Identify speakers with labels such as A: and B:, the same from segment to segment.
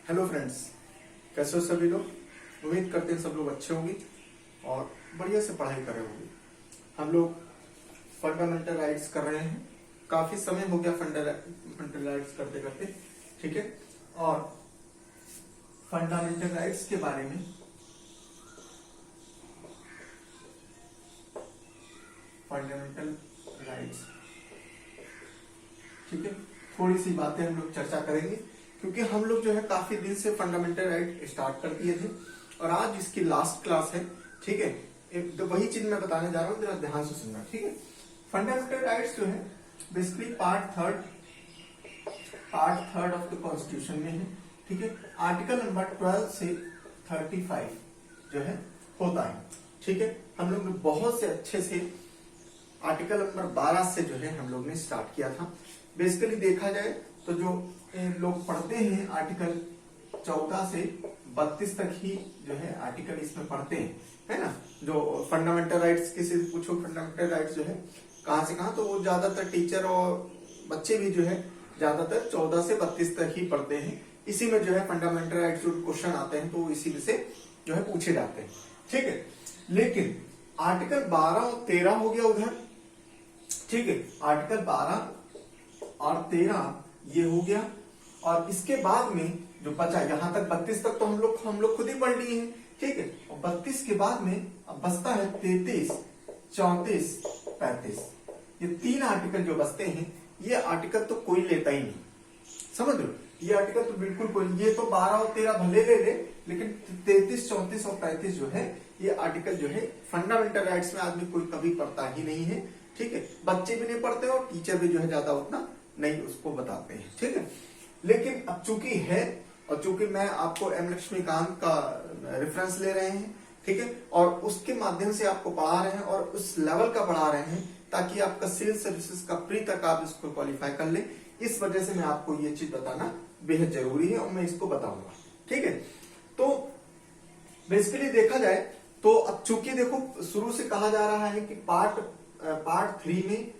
A: Hello friends, कैसे हो सभी लोग। उम्मीद करते हैं सब लोग अच्छे होंगे और बढ़िया से पढ़ाई कर रहे होंगे। हम लोग फंडामेंटल राइट्स कर रहे हैं। काफी समय हो गया फंडामेंटल राइट्स करते करते, ठीक है। और फंडामेंटल राइट्स के बारे में फंडामेंटल राइट्स, ठीक है, थोड़ी सी बातें हम लोग चर्चा करेंगे क्योंकि हम लोग जो है काफी दिन से फंडामेंटल राइट स्टार्ट कर दिए थे और आज इसकी लास्ट क्लास है, ठीक है। तो वही चीज मैं बताने जा रहा हूँ, जरा ध्यान से सुनना, ठीक है। फंडामेंटल राइट्स जो है basically part third of the constitution में है, ठीक है। आर्टिकल नंबर 12 से 35 जो है होता है, ठीक है। हम लोग ने बहुत से अच्छे से आर्टिकल नंबर 12 से जो है हम लोग ने स्टार्ट किया था। बेसिकली देखा जाए तो जो लोग पढ़ते हैं आर्टिकल 14 से 32 तक ही जो है आर्टिकल इसमें पढ़ते हैं, है ना। जो फंडामेंटल राइट्स किसी से पूछो फंडामेंटल राइट्स जो है कहां से कहां, तो वो ज्यादातर टीचर और बच्चे भी जो है ज्यादातर 14 से 32 तक ही पढ़ते हैं। इसी में जो है फंडामेंटल राइट्स जो क्वेश्चन आते हैं तो इसी में से जो है पूछे जाते हैं, ठीक है। लेकिन आर्टिकल 12 और 13 हो गया उधर, ठीक है। आर्टिकल 12 और 13 ये हो गया और इसके बाद में जो बचा यहां तक 32 तक तो हम लोग खुद ही पढ़ लिए हैं, ठीक है। और 32 के बाद में अब बचता है 33, 34, 35। ये तीन आर्टिकल जो बचते हैं ये आर्टिकल तो कोई लेता ही नहीं, समझ लो। ये आर्टिकल तो बिल्कुल कोई, ये तो 12 और 13 भले ले लेकिन 33, 34 और 35 जो है ये आर्टिकल जो है फंडामेंटल राइट्स में आदमी कोई कभी पढ़ता ही नहीं है, ठीक है। बच्चे भी नहीं पढ़ते और टीचर भी जो है ज्यादा उतना नहीं उसको बताते हैं, ठीक है। लेकिन अब चूंकि है और चूंकि मैं आपको एम लक्ष्मीकांत का रेफरेंस ले रहे हैं, ठीक है, और उसके माध्यम से आपको पढ़ा रहे हैं और उस लेवल का पढ़ा रहे हैं ताकि आपका सिविल सर्विसेज का प्री तक आप इसको क्वालिफाई कर ले। इस वजह से मैं आपको ये चीज बताना बेहद जरूरी है और मैं इसको बताऊंगा, ठीक है। तो बेसिकली देखा जाए तो अब चूंकि देखो शुरू से कहा जा रहा है कि पार्ट 3 में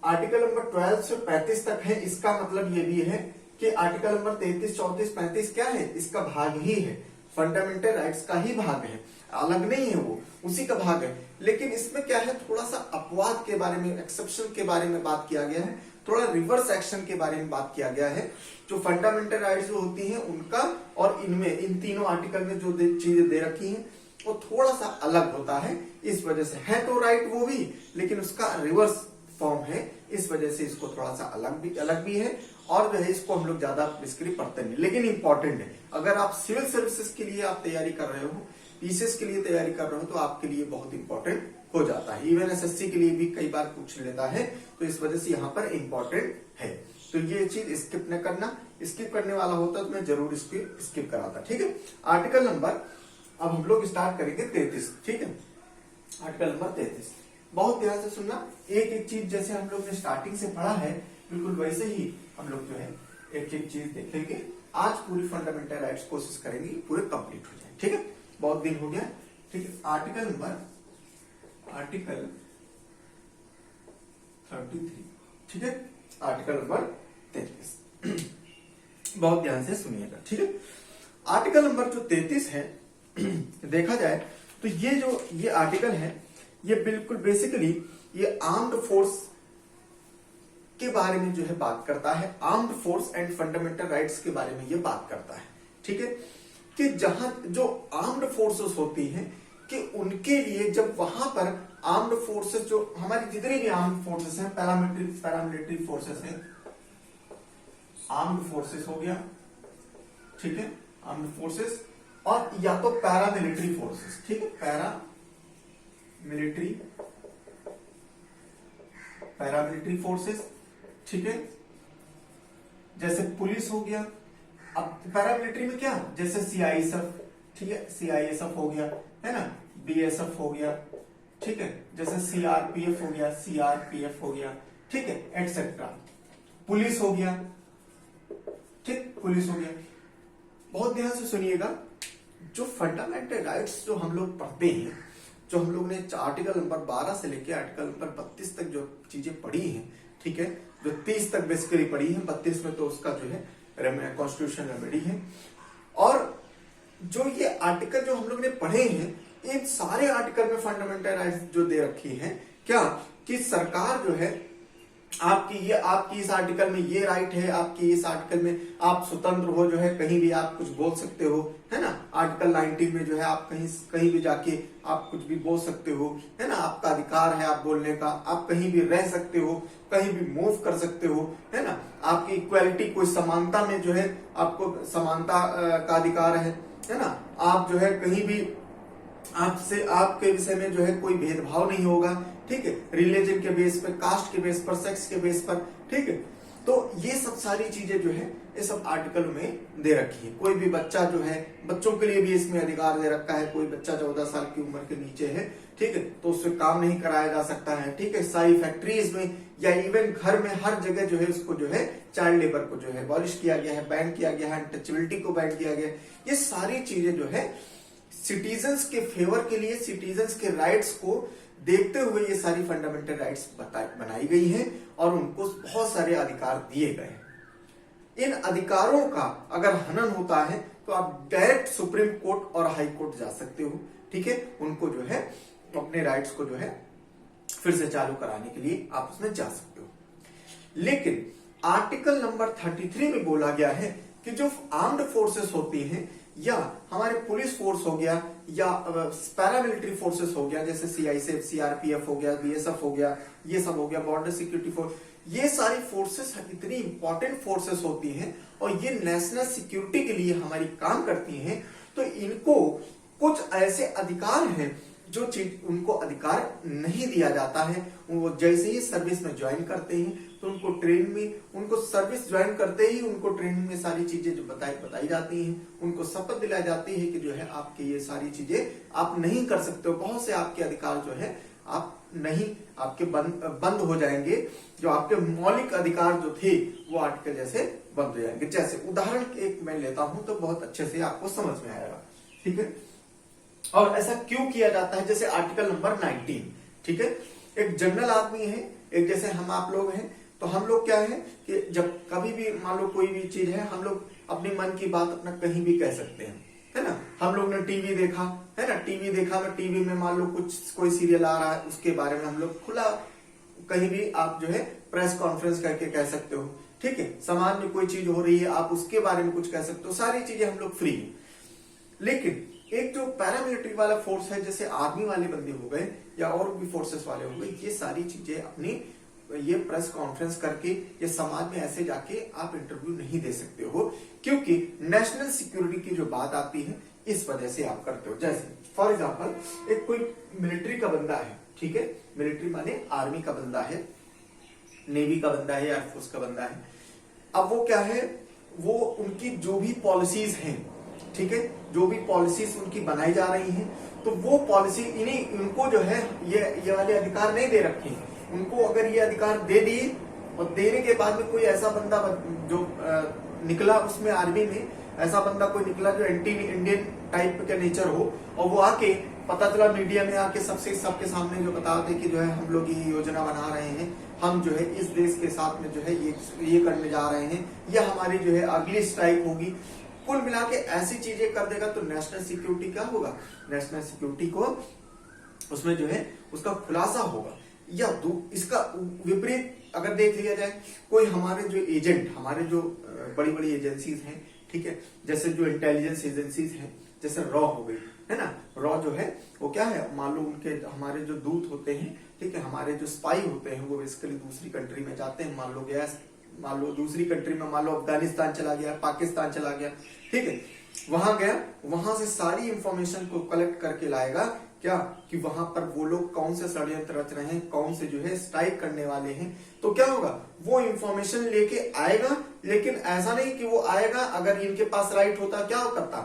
A: आर्टिकल नंबर 12 से 35 तक है, इसका मतलब ये भी है कि आर्टिकल नंबर 33, 34, 35 क्या है, इसका भाग ही है, फंडामेंटल राइट्स का ही भाग है, अलग नहीं है, वो उसी का भाग है। लेकिन इसमें क्या है, थोड़ा सा अपवाद के बारे में, एक्सेप्शन के बारे में बात किया गया है, थोड़ा रिवर्स एक्शन के बारे में बात किया गया है। जो फंडामेंटल राइट्स जो होती हैं उनका और इनमें इन तीनों आर्टिकल में जो चीजें दे रखी हैं वो थोड़ा सा अलग होता है। इस वजह से है तो राइट वो भी, लेकिन उसका रिवर्स फॉर्म है, इस वजह से इसको थोड़ा सा अलग भी है और जो है इसको हम लोग ज्यादा बेसिकली पढ़ते नहीं, लेकिन इंपॉर्टेंट है। अगर आप सिविल सर्विसेज के लिए आप तैयारी कर रहे हो, पीसीएस के लिए तैयारी कर रहे हो तो आपके लिए बहुत इंपॉर्टेंट हो जाता है। इवन एसएससी के लिए भी कई बार पूछ लेता है, तो इस वजह से यहाँ पर इंपॉर्टेंट है। तो ये चीज स्किप न करना, स्किप करने वाला होता तो मैं जरूर इसको स्किप कराता, ठीक है। आर्टिकल नंबर अब हम लोग स्टार्ट करेंगे 33, ठीक है। आर्टिकल नंबर 33 बहुत ध्यान से सुनना, एक एक चीज जैसे हम लोग ने स्टार्टिंग से पढ़ा है बिल्कुल वैसे ही हम लोग जो है एक एक चीज देखेंगे। आज पूरी फंडामेंटल राइट्स कोशिश करेंगे पूरे कंप्लीट हो जाए, ठीक है। बहुत दिन हो गया, ठीक है। आर्टिकल 33, ठीक है। आर्टिकल नंबर 33 बहुत ध्यान से सुनिएगा, ठीक है। आर्टिकल नंबर जो 33 है देखा जाए तो ये आर्टिकल है, ये बिल्कुल बेसिकली ये आर्म्ड फोर्स के बारे में जो है बात करता है। Armed force and fundamental rights के बारे में ये बात करता है, ठीक है। कि जहां जो आर्म्ड फोर्सेस होती हैं कि उनके लिए जब वहां पर आर्म्ड फोर्सेस जो हमारी जितनी भी आर्म्ड फोर्सेस हैं, पैरामिलिट्री फोर्सेस हैं, आर्म्ड फोर्सेस हो गया, ठीक है, आर्म्ड फोर्सेस और या तो पैरामिलिट्री फोर्सेस, ठीक है, पैरामिलिट्री फोर्सेस, ठीक है। जैसे पुलिस हो गया। अब पैरामिलिट्री में क्या, जैसे सीआईएसएफ, ठीक है, सीआईएसएफ हो गया, है ना, बीएसएफ हो गया, ठीक है, जैसे सीआरपीएफ हो गया, सीआरपीएफ हो गया, ठीक है, एटसेट्रा। पुलिस हो गया, ठीक, पुलिस हो गया। बहुत ध्यान से सुनिएगा, जो फंडामेंटल राइट्स जो हम लोग पढ़ते हैं, जो हम लोग ने आर्टिकल नंबर 12 से लेकर आर्टिकल नंबर 32 तक जो चीजें पढ़ी हैं, ठीक है, जो 30 तक बेसिकली पढ़ी है, 32 में तो उसका जो है कॉन्स्टिट्यूशन रेमेडी है। और जो ये आर्टिकल जो हम लोग ने पढ़े हैं, इन सारे आर्टिकल में फंडामेंटल राइट्स जो दे रखी हैं, क्या कि सरकार जो है आपकी इस आर्टिकल में ये राइट है, आपकी इस आर्टिकल में आप स्वतंत्र हो, जो है कहीं भी आप कुछ बोल सकते हो, है ना। आर्टिकल 19 में जो है आप कहीं भी जाके आप कुछ भी बोल सकते हो, है ना, आपका अधिकार है आप बोलने का, आप कहीं भी रह सकते हो, कहीं भी मूव कर सकते हो, है ना। आपकी इक्वालिटी, कोई समानता में जो है आपको समानता का अधिकार है ना। आप जो है कहीं भी आपके विषय में जो है कोई भेदभाव नहीं होगा, ठीक है, रिलीजन के बेस पर, कास्ट के बेस पर, सेक्स के बेस पर, ठीक है। तो ये सब सारी चीजें जो है ये सब आर्टिकल में दे रखी है। कोई भी बच्चा जो है, बच्चों के लिए भी इसमें अधिकार दे रखा है, कोई बच्चा 14 साल की उम्र के नीचे है, ठीक है, तो उससे काम नहीं कराया जा सकता है, ठीक है। सारी फैक्ट्रीज में या इवन घर में हर जगह जो है उसको जो है चाइल्ड लेबर को जो है अबॉलिश किया गया है, बैन किया गया है, अनटचेबिलिटी को बैन किया गया है। ये सारी चीजें जो है सिटीजन्स के फेवर के लिए, सिटीजन्स के राइट्स को देखते हुए ये सारी फंडामेंटल राइट्स बनाई गई हैं और उनको बहुत सारे अधिकार दिए गए हैं। इन अधिकारों का अगर हनन होता है तो आप डायरेक्ट सुप्रीम कोर्ट और हाई कोर्ट जा सकते हो, ठीक है। उनको जो है अपने राइट्स को जो है फिर से चालू कराने के लिए आप उसमें जा सकते हो। लेकिन आर्टिकल नंबर 33 में बोला गया है कि जो आर्म्ड फोर्सेस होती हैं, या हमारे पुलिस फोर्स हो गया, या पैरामिलिट्री फोर्सेस हो गया, जैसे सीआईएसएफ, सीआरपीएफ हो गया, बीएसएफ हो गया, ये सब हो गया, बॉर्डर सिक्योरिटी फोर्स, ये सारी फोर्सेस इतनी इंपॉर्टेंट फोर्सेस होती हैं और ये नेशनल सिक्योरिटी के लिए हमारी काम करती हैं। तो इनको कुछ ऐसे अधिकार हैं जो चीज उनको अधिकार नहीं दिया जाता है। वो जैसे ही सर्विस में ज्वाइन करते हैं तो उनको ट्रेनिंग में, उनको सर्विस ज्वाइन करते ही उनको ट्रेनिंग में सारी चीजें जो बताई जाती हैं, उनको शपथ दिलाई जाती है कि जो है आपके ये सारी चीजें आप नहीं कर सकते हो। बहुत से आपके अधिकार जो है आप नहीं, आपके बंद हो जाएंगे। जो आपके मौलिक अधिकार जो थे वो आर्टिकल जैसे बंद हो जाएंगे। जैसे उदाहरण एक मैं लेता हूं तो बहुत अच्छे से आपको समझ में आएगा, ठीक है। और ऐसा क्यों किया जाता है? जैसे आर्टिकल नंबर 19, ठीक है, एक जनरल आदमी है, एक जैसे हम आप लोग हैं, तो हम लोग क्या है कि जब कभी भी मान लो कोई भी चीज है, हम लोग अपने मन की बात अपना कहीं भी कह सकते हैं, है ना। हम लोग ने टीवी देखा, है ना, टीवी देखा में टीवी में मान लो कोई सीरियल आ रहा है, उसके बारे में हम लोग खुला कहीं भी आप जो है प्रेस कॉन्फ्रेंस करके कह सकते हो, ठीक है। समाज में कोई चीज हो रही है, आप उसके बारे में कुछ कह सकते हो, सारी चीजें हम लोग फ्री हैं। लेकिन एक जो पैरामिलिट्री वाला फोर्स है, जैसे आर्मी वाले बंदे हो गए या और भी फोर्सेस वाले हो गए, ये सारी चीजें अपनी ये प्रेस कॉन्फ्रेंस करके ये समाज में ऐसे जाके आप इंटरव्यू नहीं दे सकते हो, क्योंकि नेशनल सिक्योरिटी की जो बात आती है इस वजह से आप करते हो। जैसे फॉर एग्जांपल एक कोई मिलिट्री का बंदा है, ठीक है, मिलिट्री माने आर्मी का बंदा है, नेवी का बंदा है, एयरफोर्स का बंदा है। अब वो क्या है, वो उनकी जो भी पॉलिसीज हैं, ठीक है, जो भी पॉलिसीज उनकी बनाई जा रही हैं, तो वो पॉलिसी इनको जो है ये वाले अधिकार नहीं दे रखे हैं। उनको अगर ये अधिकार दे दिए और देने के बाद में कोई ऐसा बंदा जो निकला उसमें आर्मी में, ऐसा बंदा कोई निकला जो एंटी इंडियन टाइप का नेचर हो, और वो आके पता चला मीडिया में आके सबके सामने जो बताते कि जो है हम लोग ये योजना बना रहे हैं, हम जो है इस देश के साथ में जो है ये करने जा रहे हैं, या हमारी जो है अगली स्ट्राइक होगी, कुल मिला के ऐसी चीजें कर देगा, तो नेशनल सिक्योरिटी क्या होगा, नेशनल सिक्योरिटी को उसमें जो है उसका खुलासा होगा। या इसका विपरीत अगर देख लिया जाए, कोई हमारे जो एजेंट, हमारे जो बड़ी बड़ी एजेंसीज हैं, ठीक है, जैसे जो इंटेलिजेंस एजेंसीज हैं, जैसे रॉ हो गई, है ना, रॉ जो है वो क्या है, मान लो उनके हमारे जो दूत होते हैं, ठीक है, हमारे जो स्पाई होते हैं, वो बेसिकली दूसरी कंट्री में जाते हैं। मान लो दूसरी कंट्री में, मान लो अफगानिस्तान चला गया, पाकिस्तान चला गया, ठीक है, वहां गया, वहां से सारी इंफॉर्मेशन को कलेक्ट करके लाएगा, क्या कि वहां पर वो लोग कौन से षड्यंत्र रच रहे हैं, कौन से जो है स्ट्राइक करने वाले हैं। तो क्या होगा, वो इंफॉर्मेशन लेके आएगा, लेकिन ऐसा नहीं कि वो आएगा अगर इनके पास राइट होता क्या करता,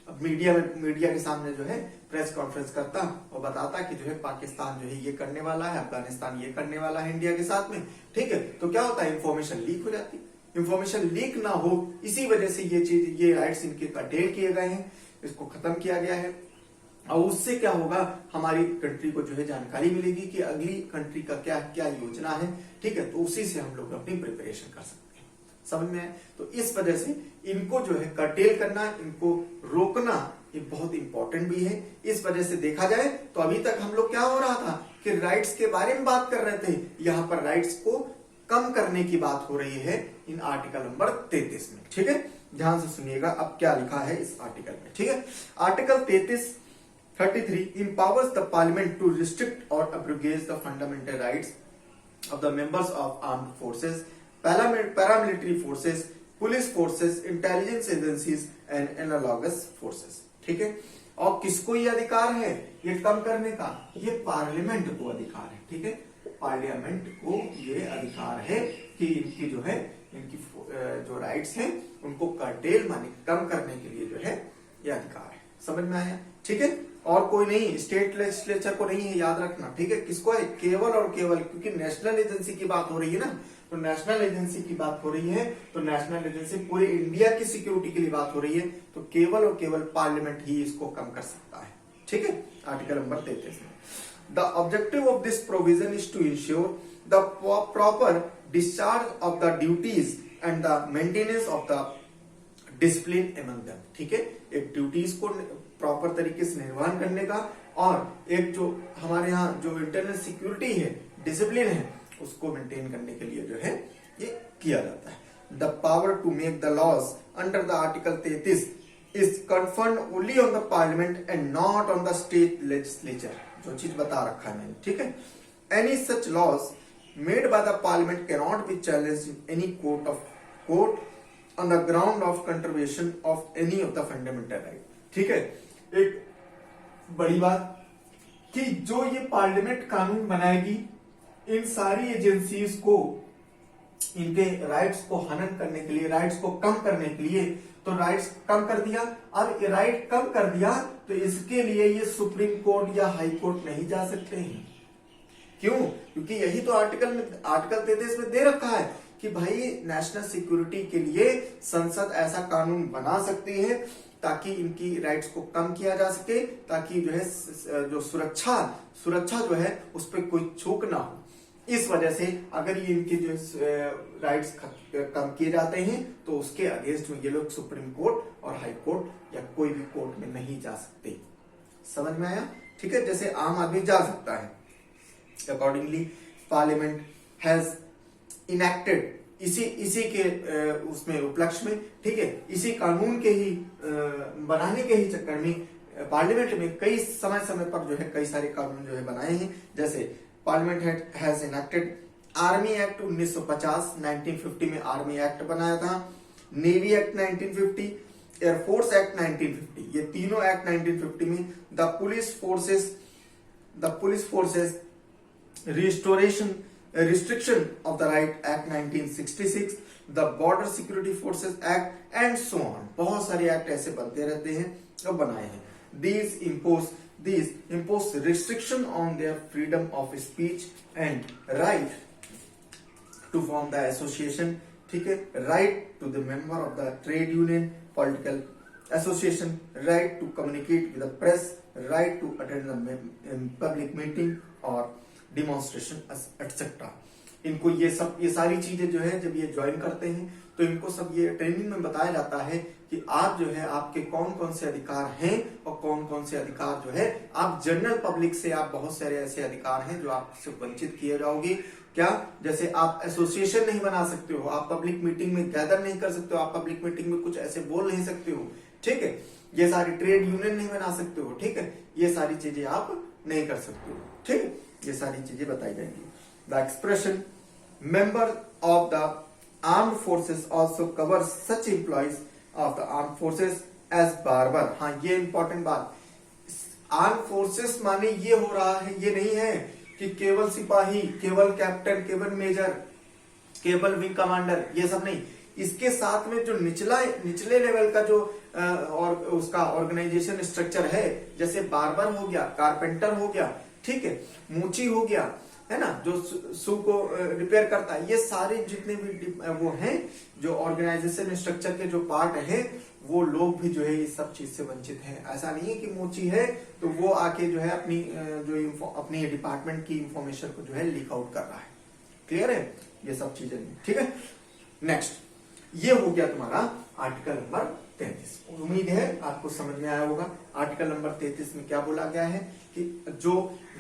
A: अब मीडिया के सामने जो है प्रेस कॉन्फ्रेंस करता और बताता कि जो है पाकिस्तान जो है ये करने वाला है, अफगानिस्तान ये करने वाला है इंडिया के साथ में, ठीक है। तो क्या होता है, इंफॉर्मेशन लीक हो जाती, इंफॉर्मेशन लीक ना हो, इसी वजह से ये राइट्स इनके कर्टेल किए गए हैं, इसको खत्म किया गया है। और उससे क्या होगा, हमारी कंट्री को जो है जानकारी मिलेगी कि अगली कंट्री का क्या क्या योजना है, ठीक है, तो उसी से हम लोग अपनी प्रिपरेशन कर सकते हैं। समझ में आया? तो इस वजह से इनको जो है कर्टेल करना, इनको रोकना, ये बहुत इंपॉर्टेंट भी है। इस वजह से देखा जाए तो अभी तक हम लोग क्या हो रहा था कि राइट्स के बारे में बात कर रहे थे, यहाँ पर राइट्स को कम करने की बात हो रही है इन आर्टिकल नंबर 33 में। ठीक है, ध्यान से सुनिएगा अब क्या लिखा है इस आर्टिकल में। ठीक है, article 33 empowers the parliament to restrict or abrogate the fundamental rights of the members of armed forces, paramilitary forces, police forces, intelligence agencies and analogous forces। ठीक है, और किसको ये अधिकार है ये कम करने का? ये पार्लियामेंट को अधिकार है। ठीक है, पार्लियामेंट को ये अधिकार है कि इनकी जो है, इनकी जो राइट्स हैं उनको कर्टेल माने कम करने के लिए जो है ये अधिकार है। समझ में आया? ठीक है, और कोई नहीं, स्टेट लेजिस्लेचर को नहीं है, याद रखना। ठीक है, किसको है? केवल और केवल, क्योंकि नेशनल एजेंसी की बात हो रही है ना, तो नेशनल एजेंसी की बात हो रही है, तो नेशनल एजेंसी पूरे इंडिया की सिक्योरिटी के लिए बात हो रही है, तो केवल और केवल पार्लियामेंट ही इसको कम कर सकता है। ठीक है, आर्टिकल नंबर 33 में the objective of this provision is to ensure the proper discharge of the duties and the maintenance of the discipline among them. ठीक है, एक ड्यूटीज को प्रॉपर तरीके से निर्वहन करने का, और एक जो हमारे यहाँ जो इंटरनल सिक्योरिटी है, डिसिप्लिन है, उसको मेंटेन करने के लिए जो है ये किया जाता है। The power to make the laws under the article 33 is conferred only on the parliament and not on the state legislature. जो चीज बता रखा है मैंने। ठीक है, any such laws made by the parliament can not be challenged in any court on the ground of conservation of any of the fundamental right। ठीक है, एक बड़ी बात कि जो ये पार्लियामेंट कानून बनाएगी, इन सारी एजेंसीज को इनके राइट्स को हनन करने के लिए, राइट्स को कम करने के लिए, तो राइट्स कम कर दिया। अब ये राइट कम कर दिया तो इसके लिए ये सुप्रीम कोर्ट या हाई कोर्ट नहीं जा सकते हैं। क्यों? क्योंकि यही तो आर्टिकल 33 में दे रखा है कि भाई नेशनल सिक्योरिटी के लिए संसद ऐसा कानून बना सकती है ताकि इनकी राइट्स को कम किया जा सके, ताकि जो है जो सुरक्षा जो है उस पर कोई चूक ना हो। इस वजह से अगर ये इनके जो राइट्स कम किए जाते हैं तो उसके अगेंस्ट में ये लोग सुप्रीम कोर्ट और हाई कोर्ट या कोई भी कोर्ट में नहीं जा सकते। समझ में आया? ठीक है, जैसे आम आदमी जा सकता है। अकॉर्डिंगली पार्लियामेंट हैज इनेक्टेड इसी के उसमें उपलक्ष्य में, ठीक है, इसी कानून के ही बनाने के ही चक्कर में पार्लियामेंट में कई समय पर जो है कई सारे कानून जो है बनाए हैं। जैसे parliament has enacted army act 1950, 1950 में आर्मी एक्ट बनाया था, नेवी एक्ट 1950, एयरफोर्स एक्ट 1950, ये तीनों एक्ट 1950 में। The police forces restriction of the right act 1966, the border security forces act and so on। बहुत सारे एक्ट ऐसे बनते रहते हैं और बनाए हैं। these impose restriction on their freedom of speech and right to form the association। ठीक है, right to the member of the trade union, political association, right to communicate with the press, right to attend the public meeting or demonstration etcetera. इनको ये सारी चीजें जो है जब ये ज्वाइन करते हैं तो इनको सब ये ट्रेनिंग में बताया जाता है कि आप जो है आपके कौन कौन से अधिकार हैं और कौन कौन से अधिकार जो है आप जनरल पब्लिक से, आप बहुत सारे ऐसे अधिकार हैं जो आपसे वंचित किए जाओगे। क्या? जैसे आप एसोसिएशन नहीं बना सकते हो, आप पब्लिक मीटिंग में गैदर नहीं कर सकते हो, आप पब्लिक मीटिंग में कुछ ऐसे बोल नहीं सकते हो। ठीक है, ये सारी ट्रेड यूनियन नहीं बना सकते हो। ठीक है, ये सारी चीजें आप नहीं कर सकते हो। ठीक है, ये सारी चीजें बताई जाएंगी। The expression member of the armed forces also cover such employees of the armed forces as barber. हाँ, ये इंपॉर्टेंट बात, आर्म्ड फोर्सेस माने ये हो रहा है, ये नहीं है कि केवल सिपाही, केवल कैप्टन, केवल मेजर, केवल विंग कमांडर, ये सब नहीं। इसके साथ में जो निचले लेवल का जो और उसका ऑर्गेनाइजेशन स्ट्रक्चर है, जैसे बार्बर हो गया, कारपेंटर हो गया, ठीक है, मूची हो गया, है ना, जो शू को रिपेयर करता है, ये सारे जितने भी वो हैं जो ऑर्गेनाइजेशन स्ट्रक्चर के जो पार्ट है, वो लोग भी जो है इस सब चीज से वंचित हैं। ऐसा नहीं है कि मूची है तो वो आके जो है अपनी डिपार्टमेंट की इंफॉर्मेशन को जो है लीक आउट कर रहा है। क्लियर है? ये सब चीजें नहीं। ठीक है, नेक्स्ट ये हो गया तुम्हारा आर्टिकल नंबर 33। उम्मीद है आपको समझ में आया होगा। आर्टिकल नंबर 33 में क्या बोला गया है कि जो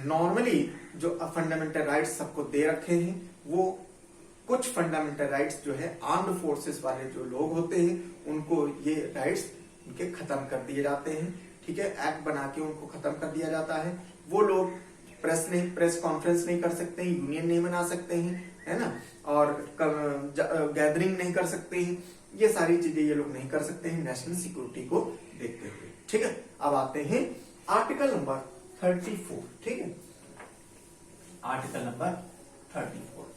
A: नॉर्मली जो फंडामेंटल राइट्स सबको दे रखे हैं, वो कुछ फंडामेंटल राइट्स जो है आर्म्ड फोर्सेस वाले जो लोग होते हैं उनको ये राइट्स उनके खत्म कर दिए जाते हैं। ठीक है, एक्ट बना के उनको खत्म कर दिया जाता है। वो लोग प्रेस कॉन्फ्रेंस नहीं कर सकते हैं, यूनियन नहीं बना सकते हैं, है ना, और गैदरिंग नहीं कर सकते हैं। ये सारी चीजें ये लोग नहीं कर सकते हैं नेशनल सिक्योरिटी को देखते हुए। ठीक है, अब आते हैं आर्टिकल नंबर 34। ठीक है, आर्टिकल नंबर 34।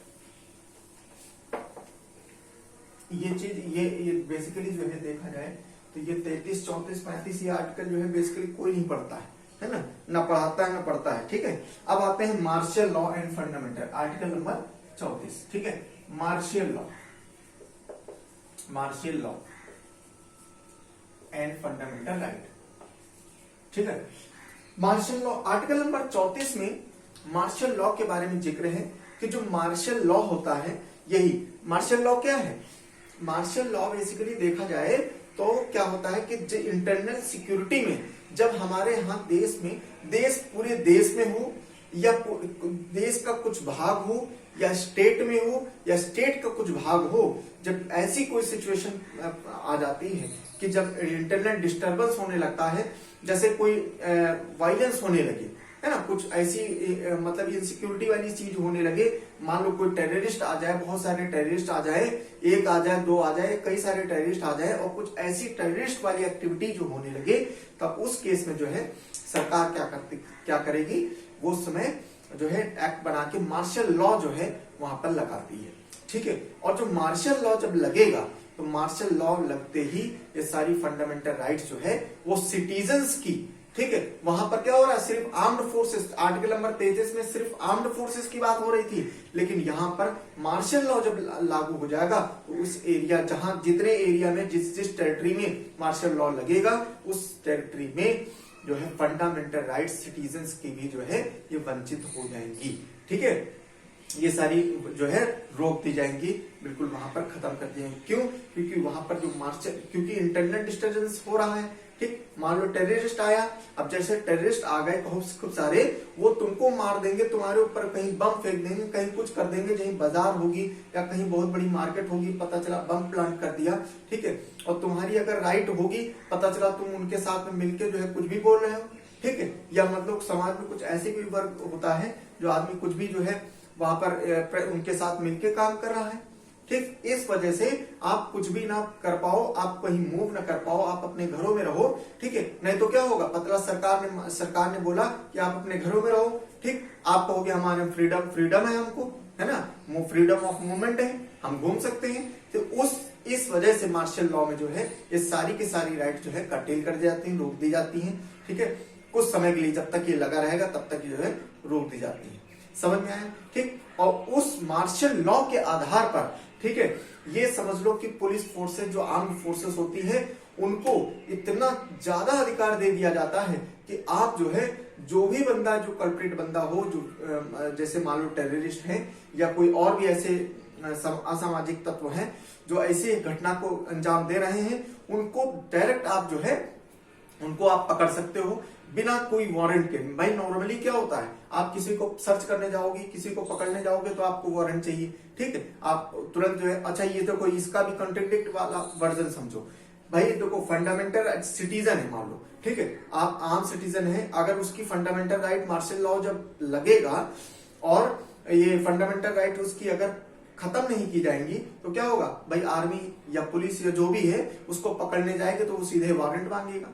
A: ये चीज ये बेसिकली जो है देखा जाए तो ये 33, 34, 35 ये आर्टिकल जो है बेसिकली कोई नहीं पढ़ता है ना, ना पढ़ाता है ना पढ़ता है। ठीक है, अब आते हैं martial law and fundamental, article number 34। ठीक है, martial law and fundamental right. ठीक है, मार्शल लॉ आर्टिकल नंबर 34 में मार्शल लॉ के बारे में जिक्र है कि जो मार्शल लॉ होता है, यही मार्शल लॉ क्या है। मार्शल लॉ बेसिकली देखा जाए तो क्या होता है कि जो इंटरनल सिक्योरिटी में जब हमारे यहाँ देश पूरे देश में हो या देश का कुछ भाग हो या स्टेट में हो या स्टेट का कुछ भाग हो, जब ऐसी कोई सिचुएशन आ जाती है कि जब इंटरनल डिस्टर्बेंस होने लगता है, जैसे कोई वायलेंस होने लगे, है ना, कुछ ऐसी मतलब इनसिक्योरिटी वाली चीज होने लगे, मान लो कोई टेररिस्ट आ जाए, बहुत सारे टेररिस्ट आ जाए, एक आ जाए, दो आ जाए, कई सारे टेररिस्ट आ जाए और कुछ ऐसी टेररिस्ट वाली एक्टिविटी जो होने लगे, तब उस केस में जो है सरकार क्या करेगी, वो समय जो है एक्ट बना के मार्शल लॉ जो है वहां पर लगाती है। ठीक है, और जो मार्शल लॉ जब लगेगा तो मार्शल लॉ लगते ही ये सारी फंडामेंटल राइट्स जो है वो सिटीजन्स की, ठीक है, वहां पर क्या हो रहा है, सिर्फ आर्म्ड फोर्सेस, आर्टिकल नंबर 33 में सिर्फ आर्म्ड फोर्सेस की बात हो रही थी, लेकिन यहाँ पर मार्शल लॉ जब लागू हो जाएगा तो उस एरिया, जहां जितने एरिया में जिस टेरिटरी में मार्शल लॉ लगेगा, उस टेरिटरी में जो है फंडामेंटल राइट्स सिटीजन्स की भी जो है ये वंचित हो जाएंगी। ठीक है, ये सारी जो है रोक दी जाएंगी, बिल्कुल वहां पर खत्म कर दी जाएंगी। क्यों? क्योंकि वहां पर जो मार्शल, क्योंकि इंटरनल डिस्टर्बेंस हो रहा है। ठीक, मान लो टेररिस्ट आया, अब जैसे टेररिस्ट आ गए खूब सारे, वो तुमको मार देंगे, तुम्हारे ऊपर कहीं बम फेंक देंगे, कहीं कुछ कर देंगे, कहीं बाजार होगी या कहीं बहुत बड़ी मार्केट होगी, पता चला बम प्लांट कर दिया। ठीक है, और तुम्हारी अगर राइट होगी, पता चला तुम उनके साथ में मिलके जो है कुछ भी बोल रहे हो। ठीक है, या मतलब समाज में कुछ ऐसे भी वर्ग होता है जो आदमी कुछ भी जो है वहां पर उनके साथ मिलके काम कर रहा है। ठीक, इस वजह से आप कुछ भी ना कर पाओ, आप कहीं मूव ना कर पाओ, आप अपने घरों में रहो। ठीक है, नहीं तो क्या होगा, पता सरकार ने बोला कि आप अपने घरों में रहो। ठीक, आप कहोगे हमारे फ्रीडम है, हमको, है ना, फ्रीडम ऑफ मूवमेंट है, हम घूम सकते हैं। तो इस वजह से मार्शल लॉ में जो है ये सारी की सारी राइट जो है कर्टेल कर दी जाती है, रोक दी जाती है। ठीक है, कुछ समय के लिए, जब तक ये लगा रहेगा तब तक जो है रोक दी जाती है। समझ में आया? ठीक, और उस मार्शल लॉ के आधार पर, ठीक है, ये समझ लो कि पुलिस फोर्सेस, जो आर्म्ड फोर्सेस होती है, उनको इतना ज्यादा अधिकार दे दिया जाता है कि आप जो है, जो भी बंदा, जो कल्प्रिट बंदा हो, जो जैसे मान लो टेररिस्ट है या कोई और भी ऐसे असामाजिक तत्व हैं जो ऐसी घटना को अंजाम दे रहे हैं, उनको डायरेक्ट आप जो है उनको आप पकड़ सकते हो बिना कोई वारंट के। भाई नॉर्मली क्या होता है, आप किसी को सर्च करने जाओगे, किसी को पकड़ने जाओगे तो आपको वारंट चाहिए। ठीक है, आप तुरंत जो है, अच्छा ये तो कोई इसका भी कॉन्ट्रडिक्ट वाला वर्जन समझो। भाई देखो, फंडामेंटल सिटीजन है, मान लो, ठीक है, आप आम सिटीजन है, अगर उसकी फंडामेंटल राइट मार्शल लॉ जब लगेगा और ये फंडामेंटल राइट उसकी अगर खत्म नहीं की जाएंगी तो क्या होगा, भाई आर्मी या पुलिस या जो भी है उसको पकड़ने जाएंगे तो वो सीधे वारंट मांगेगा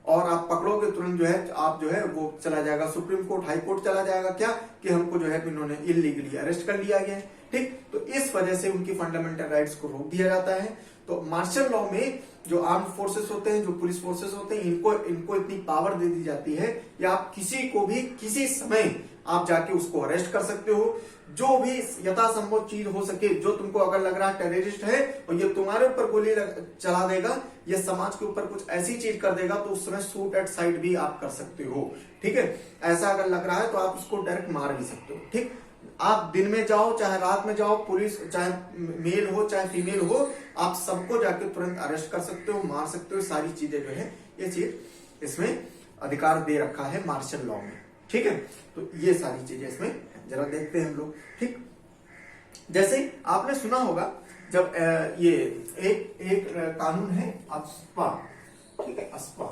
A: और आप पकड़ोगे तुरंत जो है, आप जो है वो चला जाएगा सुप्रीम कोर्ट, हाई कोर्ट चला जाएगा, क्या कि हमको जो है इन्होंने इलीगली अरेस्ट कर लिया गया है। ठीक, तो इस वजह से उनकी फंडामेंटल राइट्स को रोक दिया जाता है। तो मार्शल लॉ में जो आर्म्ड फोर्सेस होते हैं, जो पुलिस फोर्सेस होते हैं, इनको इतनी पावर दे दी जाती है कि आप किसी को भी किसी समय आप जाके उसको अरेस्ट कर सकते हो। जो भी यथासंभव चीज हो सके, जो तुमको अगर लग रहा है टेररिस्ट है और ये तुम्हारे ऊपर गोली चला देगा, ये समाज के ऊपर कुछ ऐसी चीज कर देगा, तो उस समय शूट एट साइड भी आप कर सकते हो। ठीक है, ऐसा अगर लग रहा है तो आप उसको डायरेक्ट मार भी सकते हो। ठीक, आप दिन में जाओ चाहे रात में जाओ, पुलिस चाहे मेल हो चाहे फीमेल हो, आप सबको जाके तुरंत अरेस्ट कर सकते हो, मार सकते हो। सारी चीजें जो है ये चीज इसमें अधिकार दे रखा है मार्शल लॉ में, ठीक है। तो ये सारी चीजें इसमें जरा देखते हैं हम लोग, ठीक। जैसे आपने सुना होगा जब ये एक कानून है अस्पा, ठीक है, अस्पा,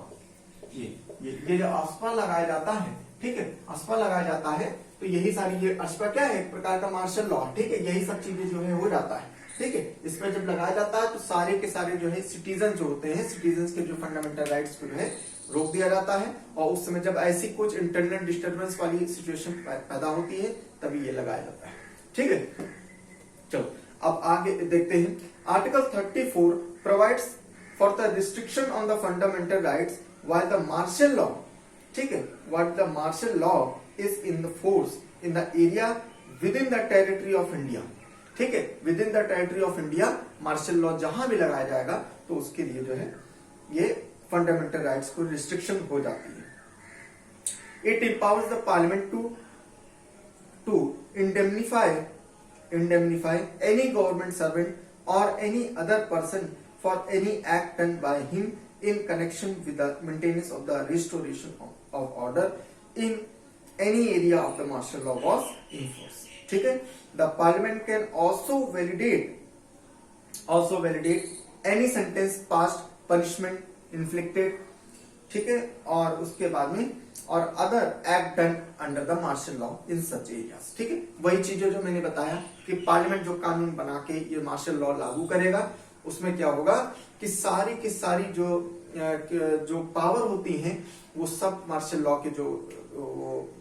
A: ये जो अस्पा लगाया जाता है, ठीक है, अस्पा लगाया जाता है, तो यही सारी ये अस्पा क्या है, एक प्रकार का मार्शल लॉ, ठीक है, यही सब चीजें जो है हो जाता है, ठीक है। इसमें जब लगाया जाता है तो सारे के सारे जो है सिटीजन जो होते हैं, सिटीजन के जो फंडामेंटल राइट्स को जो है रोक दिया जाता है, और उस समय जब ऐसी कुछ इंटरनल डिस्टर्बेंस वाली सिचुएशन पैदा होती है तभी ये लगाया जाता है, ठीक है। चलो अब आगे देखते हैं। Article 34 provides for the restriction on the fundamental rights while the martial law, ठीक है, what the martial law is in the force in the area with in the territory of India, ठीक है, with in the territory of India martial law जहां भी लगाया जाएगा तो उसके लिए जो है ये फंडामेंटल राइट्स को रिस्ट्रिक्शन हो जाती है। It empowers the parliament to indemnify any government servant or any other person for any act done by him in connection with the maintenance of the restoration of order in any area of the martial law was in force, ठीक है। The parliament can also validate any sentence passed, punishment inflicted, ठीक है, और उसके बाद में और other act done under the martial law in such areas, ठीक है। वही चीजें जो मैंने बताया कि पार्लियामेंट जो कानून बना के ये मार्शल लॉ लागू करेगा, उसमें क्या होगा कि सारी की सारी जो पावर होती हैं वो सब मार्शल लॉ के जो